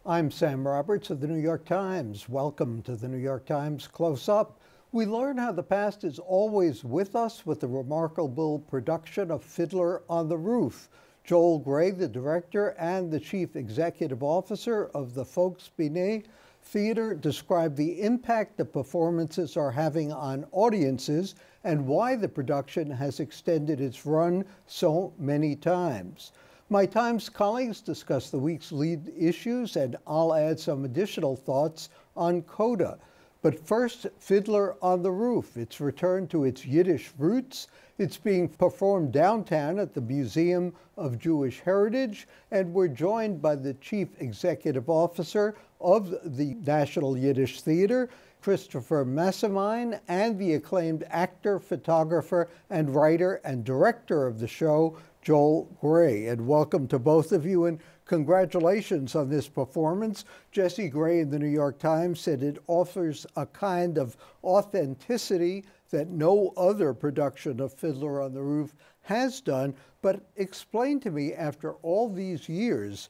I'm Sam Roberts of the New York Times. Welcome to the New York Times Close Up. We learn how the past is always with us with the remarkable production of Fiddler on the Roof. Joel Grey, the director and the chief executive officer of the Folksbiene Theatre, described the impact the performances are having on audiences and why the production has extended its run so many times. My Times colleagues discuss the week's lead issues, and I'll add some additional thoughts on Coda. But first, Fiddler on the Roof. It's returned to its Yiddish roots. It's being performed downtown at the Museum of Jewish Heritage, and we're joined by the Chief Executive Officer of the National Yiddish Theatre, Christopher Massimine, and the acclaimed actor, photographer, and writer and director of the show, Joel Grey. And welcome to both of you, and congratulations on this performance. Jesse Gray in the New York Times said it offers a kind of authenticity that no other production of Fiddler on the Roof has done. But explain to me, after all these years,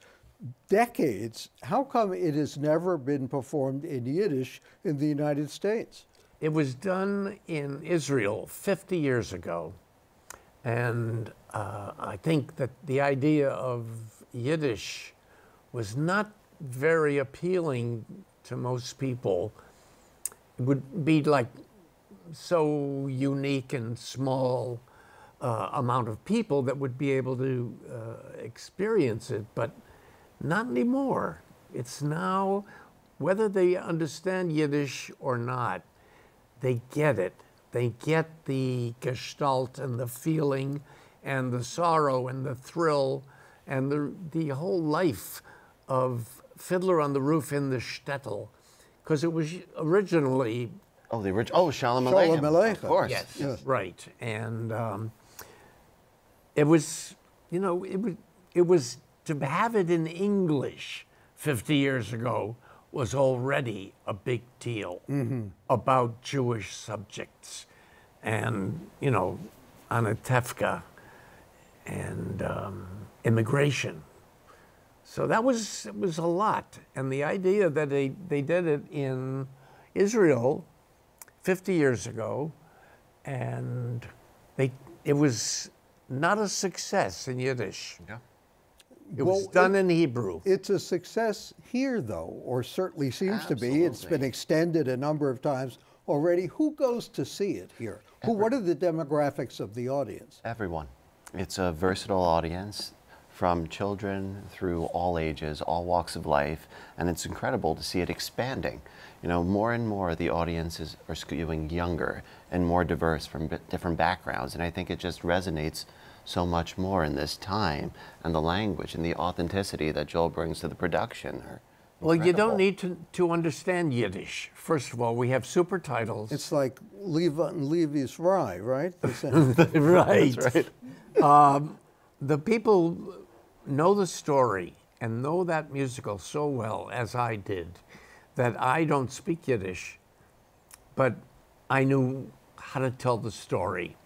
decades, how come it has never been performed in Yiddish in the United States? It was done in Israel 50 years ago. And I think that the idea of Yiddish was not very appealing to most people. It would be like so unique and small amount of people that would be able to experience it, but not anymore. It's now, whether they understand Yiddish or not, they get it. They get the gestalt and the feeling and the sorrow and the thrill and the whole life of Fiddler on the Roof in the shtetl, because it was originally... Oh, the original, Shalom Aleichem. Shalom Aleichem. Of course. Yes, right. And it was, you know, it was to have it in English 50 years ago was already a big deal about Jewish subjects and, you know, Anatevka and immigration. So it was a lot. And the idea that they did it in Israel 50 years ago, and it was not a success in Yiddish. Yeah. It was done in Hebrew. It's a success here, though, or certainly seems to be. It's been extended a number of times already. Who goes to see it here? What are the demographics of the audience? Everyone. It's a versatile audience, from children through all ages, all walks of life, and it's incredible to see it expanding. You know, more and more the audiences are skewing younger and more diverse from different backgrounds, and I think it just resonates so much more in this time, and the language and the authenticity that Joel brings to the production are Well, you don't incredible. need to understand Yiddish. First of all, we have super titles. It's like Leva and Levi's Rye, right? Right. That's right. The people know the story and know that musical so well, as I did, that I don't speak Yiddish, but I knew how to tell the story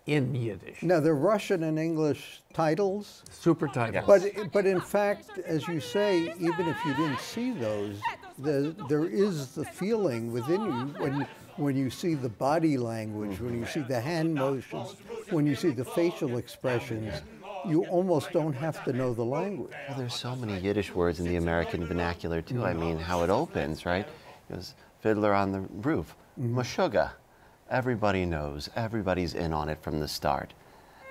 in Yiddish. Now, they're Russian and English titles. Super titles. But in fact, as you say, even if you didn't see those, there is the feeling within you when you see the body language, when you see the hand motions, when you see the facial expressions. You almost don't have to know the language. Well, there's so many Yiddish words in the American vernacular too. I mean, how it opens, right? It was Fiddler on the Roof, Meshuggah. Everybody knows, everybody's in on it from the start.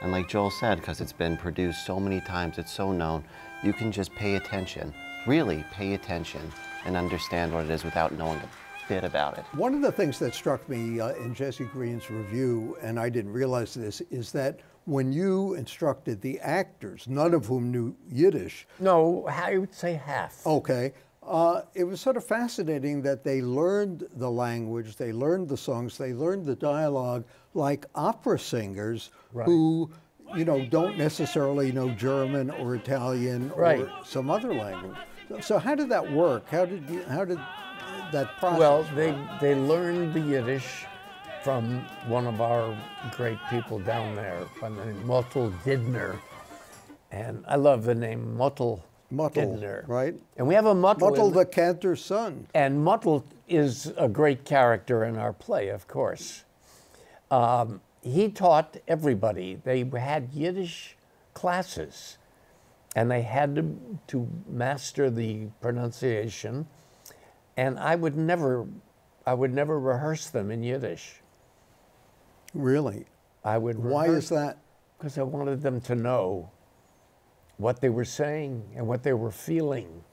And like Joel said, because it's been produced so many times, it's so known, you can just pay attention, really pay attention, and understand what it is without knowing a bit about it. One of the things that struck me in Jesse Green's review, and I didn't realize this, is that when you instructed the actors, none of whom knew Yiddish. No, I would say half. Okay. It was sort of fascinating that they learned the language, they learned the songs, they learned the dialogue like opera singers who, you know, don't necessarily know German or Italian or some other language. So how did that work? How did that process Well, work? they learned the Yiddish from one of our great people down there, by the name Mottel Didner. And I love the name Mottel Muttle, Fiddler. right? And we have a Muttle. Muttle the cantor's son. And Muttle is a great character in our play, of course. He taught everybody. They had Yiddish classes, and they had to master the pronunciation. And I would never rehearse them in Yiddish. Really? I would. Why is that? Because I wanted them to know what they were saying and what they were feeling.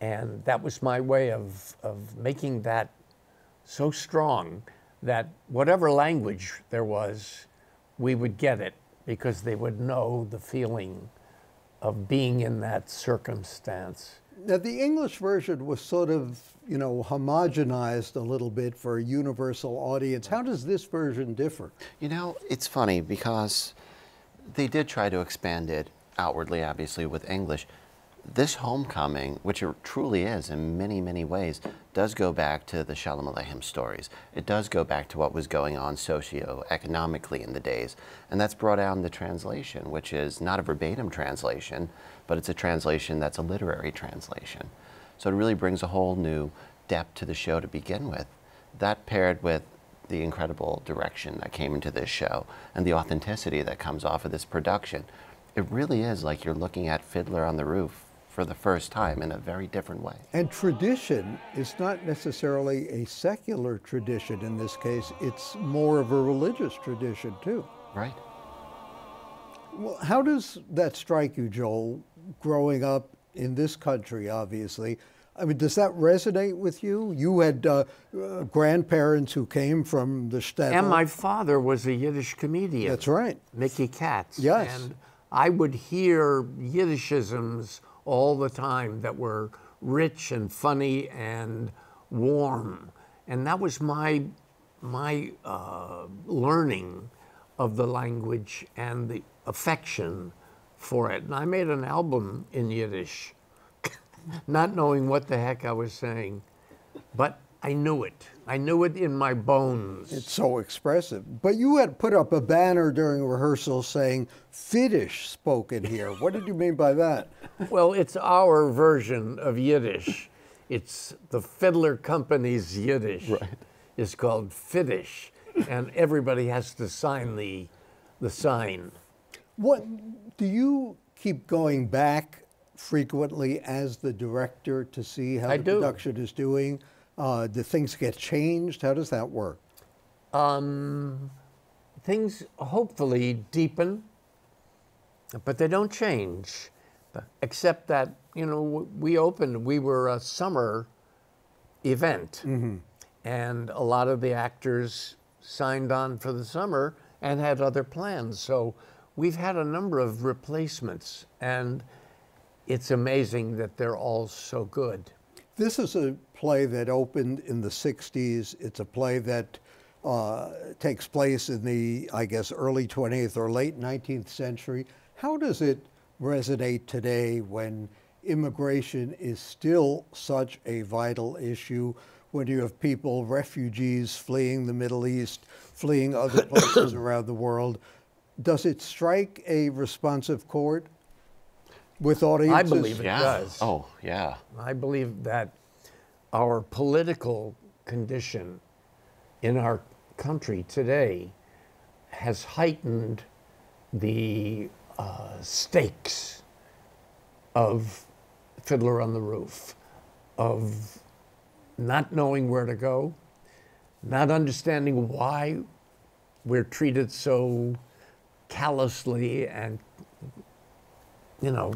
And that was my way of making that so strong that whatever language there was, we would get it because they would know the feeling of being in that circumstance. Now, the English version was sort of, you know, homogenized a little bit for a universal audience. How does this version differ? You know, it's funny because they did try to expand it outwardly, obviously, with English. This homecoming, which it truly is in many, many ways, does go back to the Shalom Aleichem stories. It does go back to what was going on socio-economically in the days. And that's brought out in the translation, which is not a verbatim translation, but it's a translation that's a literary translation. So it really brings a whole new depth to the show to begin with. That paired with the incredible direction that came into this show and the authenticity that comes off of this production, it really is like you're looking at Fiddler on the Roof for the first time in a very different way. And tradition is not necessarily a secular tradition in this case. It's more of a religious tradition, too. Right. Well, how does that strike you, Joel, growing up in this country, obviously? I mean, does that resonate with you? You had grandparents who came from the shtetl. And my father was a Yiddish comedian. That's right. Mickey Katz. Yes. And I would hear Yiddishisms all the time that were rich and funny and warm. And that was my learning of the language and the affection for it. And I made an album in Yiddish, not knowing what the heck I was saying, but I knew it. I knew it in my bones. It's so expressive. But you had put up a banner during rehearsal saying, Fiddish spoken here. What did you mean by that? Well, it's our version of Yiddish. It's the Fiddler Company's Yiddish. Right. It's called Fiddish, and everybody has to sign the sign. What do you keep going back frequently as the director to see how the production is doing? Do things get changed? How does that work? Things hopefully deepen, but they don't change, except that, you know, we were a summer event, and a lot of the actors signed on for the summer and had other plans. So we've had a number of replacements, and it's amazing that they're all so good. This is a play that opened in the 60s. It's a play that takes place in the, I guess, early 20th or late 19th century. How does it resonate today when immigration is still such a vital issue, when you have people, refugees fleeing the Middle East, fleeing other places around the world? Does it strike a responsive chord with audiences? I believe it does. Oh, yeah. I believe that our political condition in our country today has heightened the stakes of Fiddler on the Roof, of not knowing where to go, not understanding why we're treated so callously, and you know,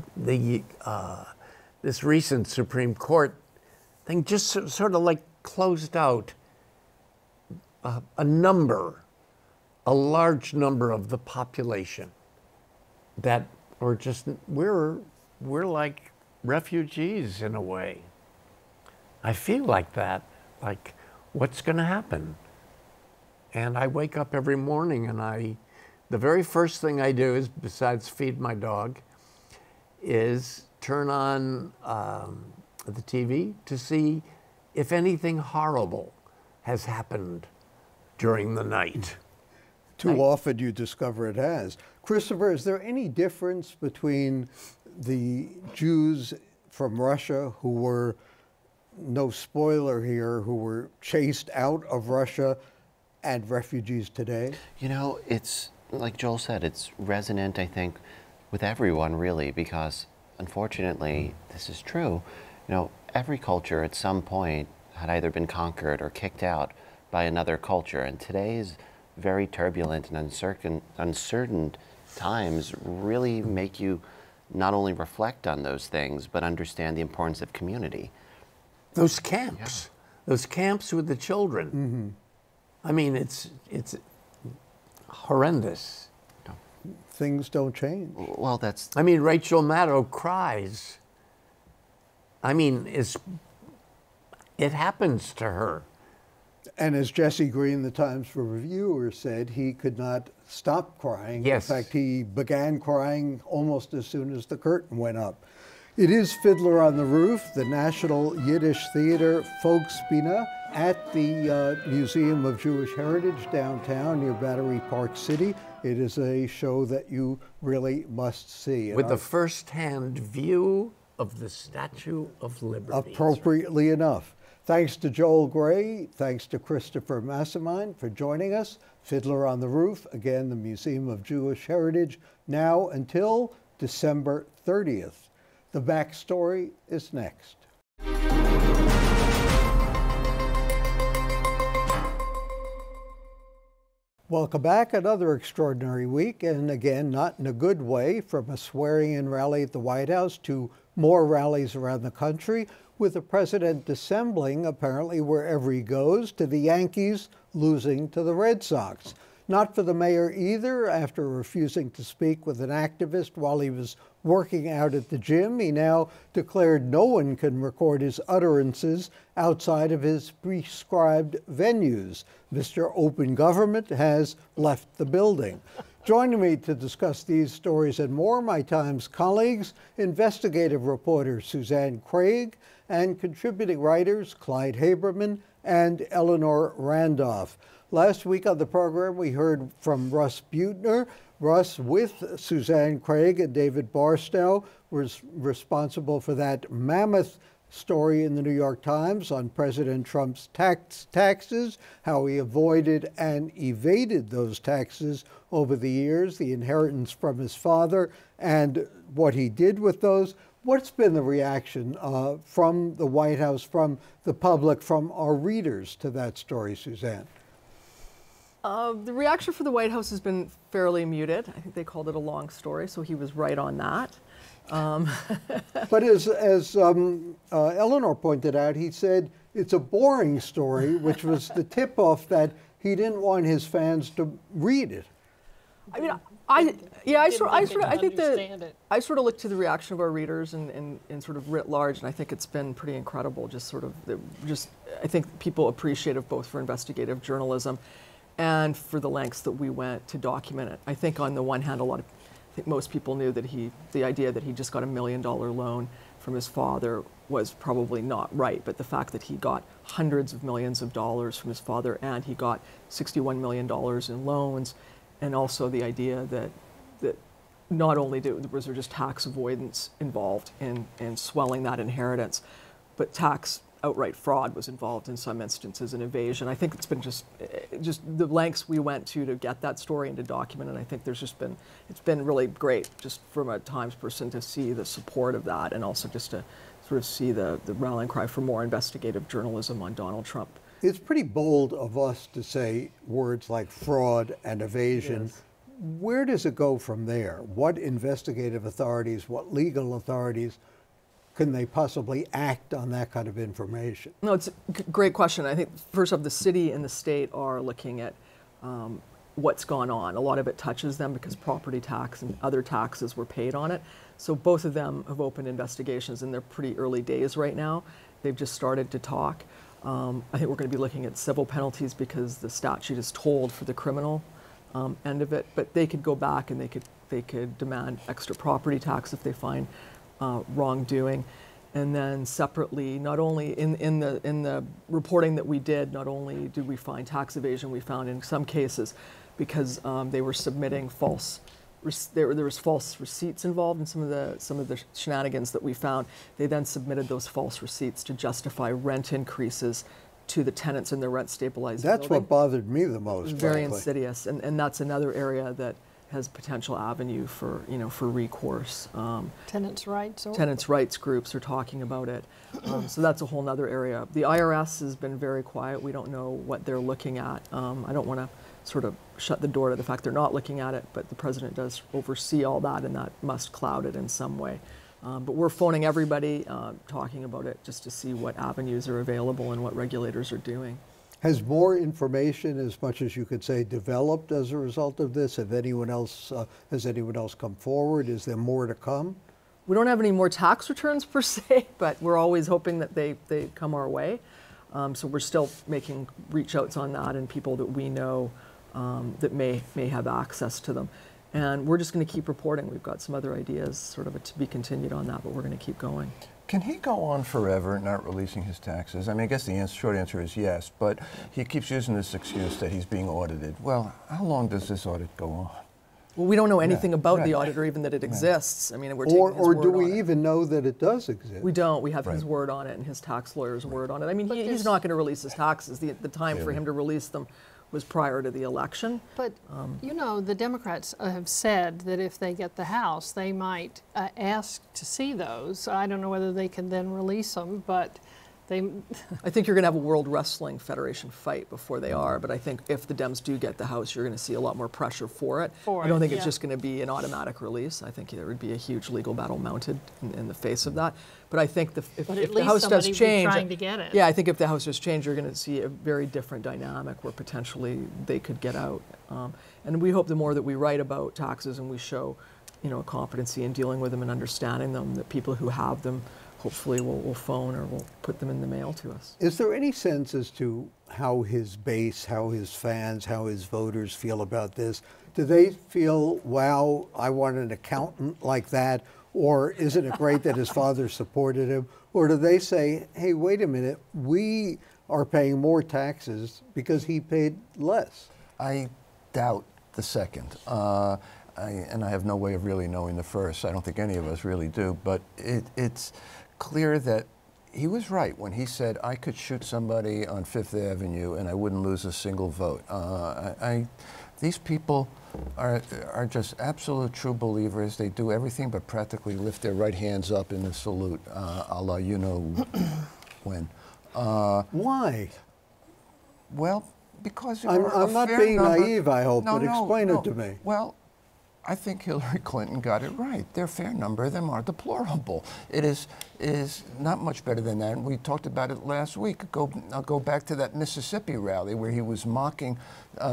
this recent Supreme Court thing just sort of like closed out a large number of the population that are just, we're like refugees in a way. I feel like that, like what's going to happen? And I wake up every morning and the very first thing I do is, besides feed my dog, is turn on the TV to see if anything horrible has happened during the night. Too often you discover it has. Christopher, is there any difference between the Jews from Russia who were, no spoiler here, who were chased out of Russia and refugees today? You know, it's, like Joel said, it's resonant, I think, with everyone, really, because unfortunately, this is true. You know, every culture at some point had either been conquered or kicked out by another culture, and today's very turbulent and uncertain times really make you not only reflect on those things, but understand the importance of community. Those camps, those camps with the children. I mean, it's horrendous. Things don't change. Well, that's... I mean, Rachel Maddow cries. I mean, it happens to her. And as Jesse Green, the Times Reviewer, said, he could not stop crying. Yes. In fact, he began crying almost as soon as the curtain went up. It is Fiddler on the Roof, the National Yiddish Theater Folksbiene at the Museum of Jewish Heritage downtown near Battery Park City. It is a show that you really must see. With the first-hand view of the Statue of Liberty. Appropriately enough. Thanks to Joel Gray, thanks to Christopher Massimine for joining us. Fiddler on the Roof, again, the Museum of Jewish Heritage, now until December 30th. The backstory is next. Welcome back. Another extraordinary week, and again, not in a good way, from a swearing-in rally at the White House to more rallies around the country, with the president dissembling apparently wherever he goes, to the Yankees losing to the Red Sox. Not for the mayor either. After refusing to speak with an activist while he was working out at the gym, he now declared no one can record his utterances outside of his prescribed venues. Mr. Open Government has left the building. Joining me to discuss these stories and more, my Times colleagues, investigative reporter Suzanne Craig, and contributing writers Clyde Haberman and Eleanor Randolph. Last week on the program, we heard from Russ Buettner. Russ, with Suzanne Craig and David Barstow, was responsible for that mammoth story in the New York Times on President Trump's taxes, how he avoided and evaded those taxes over the years, the inheritance from his father, and what he did with those. What's been the reaction from the White House, from the public, from our readers to that story, Suzanne? The reaction for the White House has been fairly muted. I think they called it a long story, so he was right on that. But as Eleanor pointed out, he said it's a boring story, which was the tip-off that he didn't want his fans to read it. I mean, I sort of look to the reaction of our readers and sort of writ large, and I think it's been pretty incredible. I think people appreciative both for investigative journalism and for the lengths that we went to document it. I think on the one hand, I think most people knew that the idea that he just got $1 million loan from his father was probably not right, but the fact that he got hundreds of millions of dollars from his father and he got $61 million in loans, and also the idea that not only was there just tax avoidance involved in swelling that inheritance, but tax outright fraud was involved in some instances, and evasion. I think it's been just the lengths we went to get that story and to document it. And I think it's been really great just from a Times person to see the support of that, and also just to sort of see the rallying cry for more investigative journalism on Donald Trump. It's pretty bold of us to say words like fraud and evasion. Yes. Where does it go from there? What investigative authorities, what legal authorities can they possibly act on that kind of information? No, it's a great question. I think first off, the city and the state are looking at what's gone on. A lot of it touches them because property tax and other taxes were paid on it. So both of them have opened investigations, and they're pretty early days right now. They've just started to talk. I think we're going to be looking at civil penalties because the statute is told for the criminal end of it. But they could go back and they could demand extra property tax if they find wrongdoing. And then separately, not only in the reporting that we did, not only did we find tax evasion, we found in some cases, because they were submitting false there was false receipts involved in some of the shenanigans that we found. They then submitted those false receipts to justify rent increases to the tenants in their rent stabilized building. That's what bothered me the most. Very frankly. insidious, and that's another area that has potential avenue for for recourse. Tenants' rights. Tenants' rights groups are talking about it, so that's a whole other area. The IRS has been very quiet. We don't know what they're looking at. I don't want to sort of shut the door to the fact they're not looking at it, but the president does oversee all that, and that must cloud it in some way. But we're phoning everybody, talking about it, just to see what avenues are available and what regulators are doing. Has more information, as much as you could say, developed as a result of this? Has anyone else come forward? Is there more to come? We don't have any more tax returns per se, but we're always hoping that they come our way. So we're still making reach outs on that, and people that we know that may have access to them. And we're just going to keep reporting. We've got some other ideas sort of to be continued on that, but we're going to keep going. Can he go on forever not releasing his taxes? I mean, I guess the short answer is yes, but he keeps using this excuse that he's being audited. Well, how long does this audit go on? Well, we don't know anything about the audit or even that it exists. I mean, we're taking his or word do on we it. even know that it does exist? We don't. We have his word on it and his tax lawyer's word on it. I mean, he's not going to release his taxes. The time for him to release them was prior to the election. But, you know, the Democrats have said that if they get the House, they might ask to see those. I don't know whether they can then release them, but they... I think you're going to have a World Wrestling Federation fight before they are, but I think if the Dems do get the House, you're going to see a lot more pressure for it. I don't think it's just going to be an automatic release. I think there would be a huge legal battle mounted in the face of that. But I think if the House does change, trying to get it. Yeah, I think if the House does change, you're going to see a very different dynamic where potentially they could get out. And we hope the more that we write about taxes and we show, you know, a competency in dealing with them and understanding them, that people who have them hopefully will phone or will put them in the mail to us. Is there any sense as to how his base, how his fans, how his voters feel about this? Do they feel, wow, I want an accountant like that? Or isn't it great that his father supported him? Or do they say, hey, wait a minute, we are paying more taxes because he paid less? I doubt the second. And I have no way of really knowing the first. I don't think any of us really do. But it's clear that he was right when he said, I could shoot somebody on Fifth Avenue and I wouldn't lose a single vote. These people are just absolute true believers. They do everything but practically lift their right hands up in the salute, a la you know when. Why? Well, because I'm not being naive, I hope, but explain it to me. Well, I think Hillary Clinton got it right. Their fair number of them are deplorable. It is not much better than that. And we talked about it last week. I'll go back to that Mississippi rally where he was mocking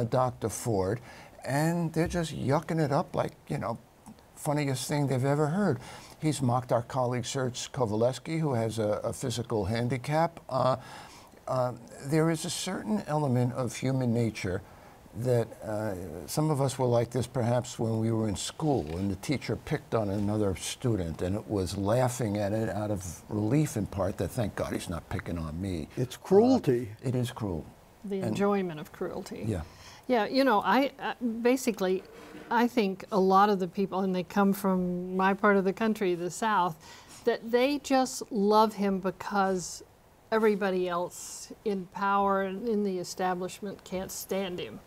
Dr. Ford, and they're just yucking it up like, you know, funniest thing they've ever heard. He's mocked our colleague Serge Kovaleski, who has a physical handicap. There is a certain element of human nature that some of us were like this perhaps when we were in school and the teacher picked on another student and it was laughing at it out of relief in part that thank God he's not picking on me. It's cruelty. It is cruel. The enjoyment of cruelty. Yeah. Yeah, you know, I think a lot of the people, and they come from my part of the country, the South, that they just love him because everybody else in power and in the establishment can't stand him.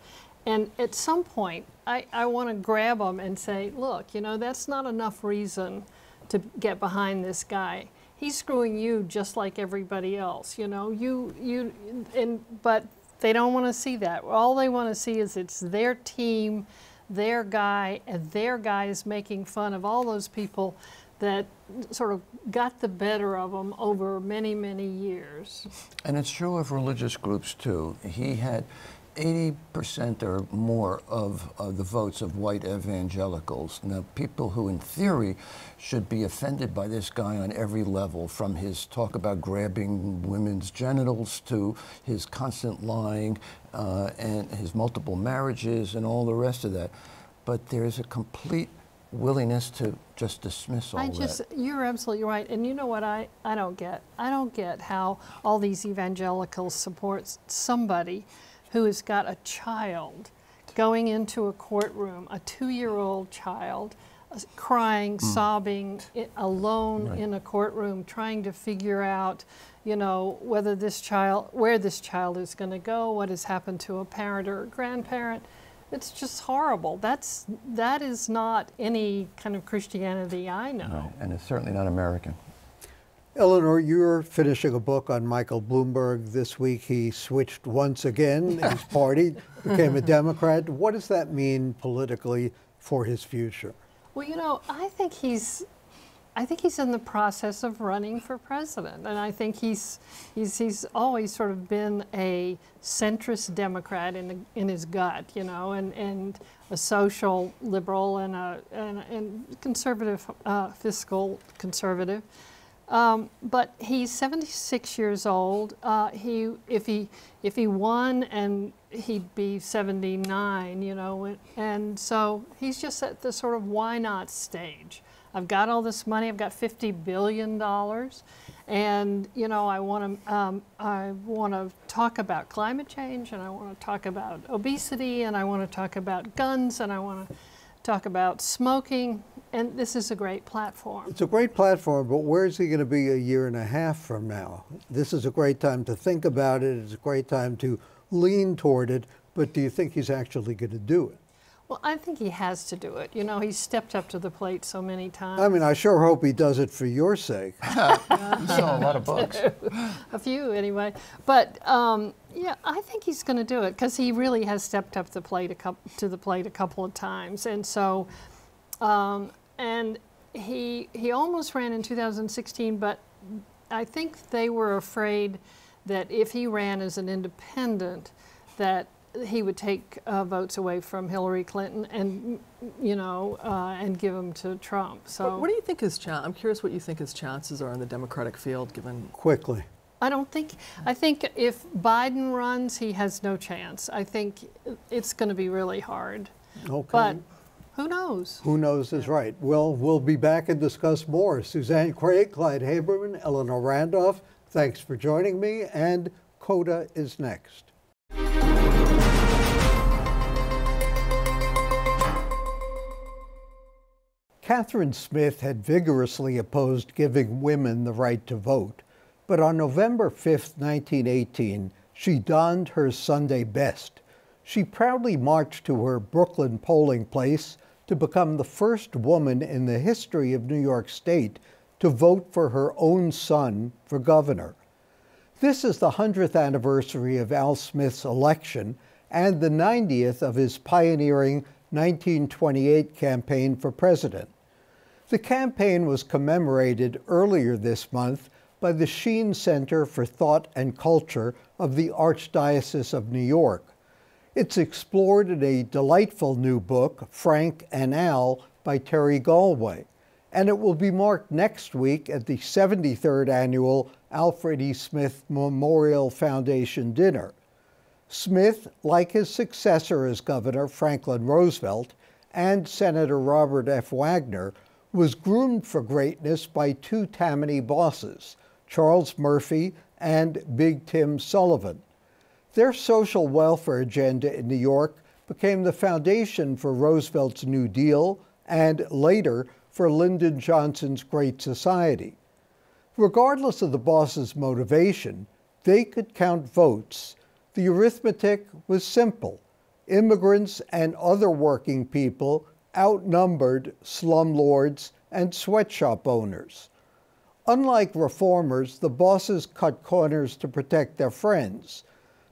And at some point, I want to grab them and say, look, you know, that's not enough reason to get behind this guy. He's screwing you just like everybody else, you know. But they don't want to see that. All they want to see is it's their team, their guy, and their guy is making fun of all those people that sort of got the better of them over many, many years. And it's true of religious groups too. He had 80% or more of the votes of white evangelicals. Now, people who in theory should be offended by this guy on every level, from his talk about grabbing women's genitals to his constant lying and his multiple marriages and all the rest of that. But there's a complete willingness to just dismiss all that. You're absolutely right. And you know what I don't get? I don't get how all these evangelicals support somebody who has got a child going into a courtroom, a 2-year-old child, crying, sobbing, alone in a courtroom, trying to figure out, you know, whether this child, where this child is going to go, what has happened to a parent or a grandparent. It's just horrible. That is not any kind of Christianity I know. Right. And it's certainly not American. Eleanor, you're finishing a book on Michael Bloomberg this week. He switched once again, his party, became a Democrat. What does that mean politically for his future? Well, you know, I think he's in the process of running for president, and I think he's always sort of been a centrist Democrat in his gut, you know, and a social liberal and a conservative, fiscal conservative. But he's 76 years old. If he won, and he'd be 79, you know, and so he's just at the sort of why not stage. I've got all this money. I've got $50 billion, and you know, I want to talk about climate change, and I want to talk about obesity, and I want to talk about guns, and I want to talk about smoking. And this is a great platform. It's a great platform, but where is he going to be a year and a half from now? This is a great time to think about it. It's a great time to lean toward it. But do you think he's actually going to do it? Well, I think he has to do it. You know, he's stepped up to the plate so many times. I mean, I sure hope he does it for your sake. You saw a lot of books. A few, anyway. But yeah, I think he's going to do it because he really has stepped up to the plate a couple of times, and so. And he almost ran in 2016, but I think they were afraid that if he ran as an independent, that he would take votes away from Hillary Clinton and, you know, and give them to Trump. So what do you think his I'm curious what you think his chances are in the Democratic field, given. Quickly. I think if Biden runs, he has no chance. I think it's going to be really hard. Okay. But who knows? Who knows is right. Well, we'll be back and discuss more. Suzanne Craig, Clyde Haberman, Eleanor Randolph, thanks for joining me, and Coda is next. Catherine Smith had vigorously opposed giving women the right to vote, but on November 5, 1918, she donned her Sunday best. She proudly marched to her Brooklyn polling place to become the first woman in the history of New York State to vote for her own son for governor. This is the 100th anniversary of Al Smith's election and the 90th of his pioneering 1928 campaign for president. The campaign was commemorated earlier this month by the Sheen Center for Thought and Culture of the Archdiocese of New York. It's explored in a delightful new book, Frank and Al, by Terry Galway, and it will be marked next week at the 73rd annual Alfred E. Smith Memorial Foundation dinner. Smith, like his successor as governor, Franklin Roosevelt, and Senator Robert F. Wagner, was groomed for greatness by two Tammany bosses, Charles Murphy and Big Tim Sullivan. Their social welfare agenda in New York became the foundation for Roosevelt's New Deal and, later, for Lyndon Johnson's Great Society. Regardless of the bosses' motivation, they could count votes. The arithmetic was simple. Immigrants and other working people outnumbered slumlords and sweatshop owners. Unlike reformers, the bosses cut corners to protect their friends.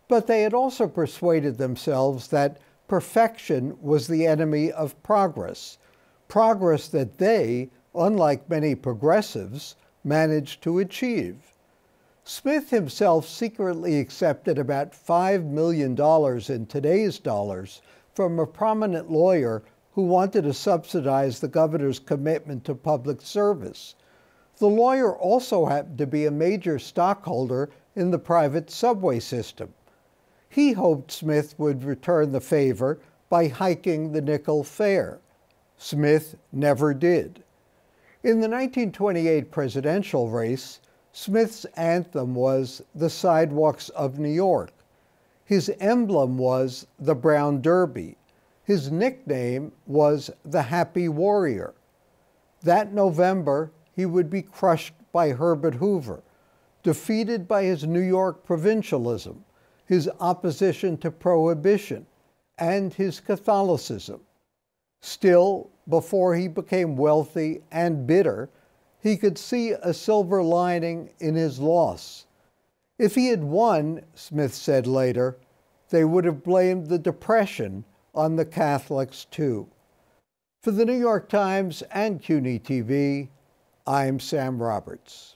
But they had also persuaded themselves that perfection was the enemy of progress, progress that they, unlike many progressives, managed to achieve. Smith himself secretly accepted about $5 million in today's dollars from a prominent lawyer who wanted to subsidize the governor's commitment to public service. The lawyer also happened to be a major stockholder in the private subway system. He hoped Smith would return the favor by hiking the nickel fare. Smith never did. In the 1928 presidential race, Smith's anthem was "The Sidewalks of New York." His emblem was the Brown Derby. His nickname was the Happy Warrior. That November, he would be crushed by Herbert Hoover, defeated by his New York provincialism, his opposition to prohibition, and his Catholicism. Still, before he became wealthy and bitter, he could see a silver lining in his loss. If he had won, Smith said later, they would have blamed the Depression on the Catholics too. For the New York Times and CUNY TV, I'm Sam Roberts.